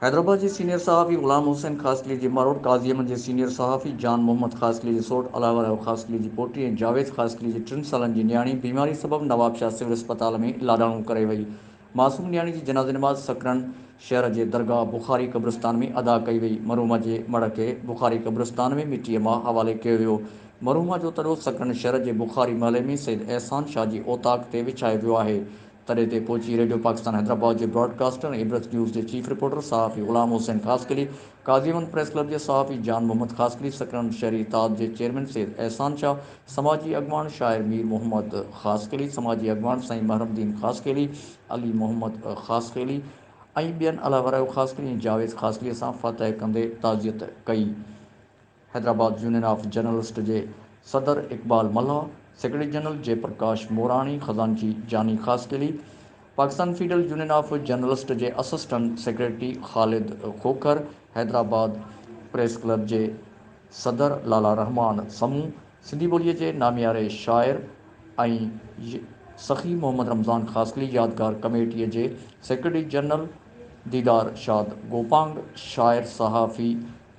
हैदराबाद के सीनियर सहाफ़ी ग़ुलाम हुसैन ख़ासकली जी मरोड़, काज़ी अहमद जे सीनियर सहाफ़ी जान मोहम्मद ख़ासकली जी सोट, अलावा ख़ासकली जी पोटी ऐं जावेद ख़ासकली जी 3 सालनि जी न्याणी बीमारी सबबि नवाबशाह सिविल अस्पताल में लाडाणो करे वई। मासूम न्याणी जी जनाज़े नमाज़ सकरन शहर के दरगाह बुखारी क़ब्रिस्तान में अदा कई वई। मरहूमा जे मड़ के बुखारी क़ब्रिस्तान में मिट्टीअ मां हवाले कयो वियो। मरहूमा जो तड़ो सकरन शहर के बुखारी महले में सैयद एहसान शाह जी ओताक ते विछायो वियो आहे। तॾहिं ते पहुची रेडियो पाकिस्तान हैदराबाद के ब्रॉडकास्टर इबरत न्यूज़ के चीफ रिपोर्टर सहाफ़ी ग़ुलाम हुसैन ख़ासकली, काज़ी अहमद प्रेस क्लब के सहाफ़ी जान मोहम्मद ख़ासकली, सकरन शहरी इत्तेहाद के चेयरमैन सैयद एहसान शाह, समाजी अगवान शायर मीर मोहम्मद ख़ासकली, समाजी अगवान साईं महरमदीन ख़ासकली, अली मोहम्मद ख़ासकली ऐं ॿियनि अलावा ख़ासकली जावेद ख़ासकली सां फ़तह कंदे ताज़ियत कई। हैदराबाद यूनियन ऑफ जर्नलिस्ट के सदर इकबाल मल्हा, सेक्रेटरी जनरल जयप्रकाश मोराणी, खजानची जानी ख़ासकली, पाकिस्तान फीडरल यूनियन ऑफ जर्नलिस्ट के असिस्टेंट सेक्रेटरी ख़ालिद खोखर, हैदराबाद प्रेस क्लब के सदर लाला रहमान समूह, सिंधी ॿोलीअ के नामियारे शाइर ऐं सखी मोहम्मद रमज़ान ख़ासकली, यादगार कमेटी के सेक्रेटरी जनरल दीदार शाद गोपांग, शायर सहाफ़ी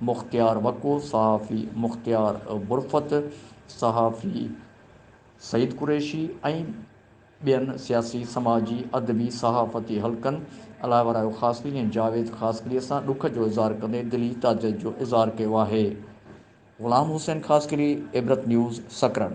मुख्तियार वको, सहाफ़ी मुख्तियार बुरफ़त, सहाफ़ी सईद कुरैशी ऐं ॿियनि सियासी, समाजी, अदबी, सहाफ़ती हलक़नि अलावा ख़ासकली ऐं जावेद ख़ासकलीअ सां ॾुख जो इज़हार कंदे दिली ताज़ियत जो इज़हार कयो आहे। ग़ुलाम हुसैन ख़ासकली, इबरत न्यूज़, सकरन।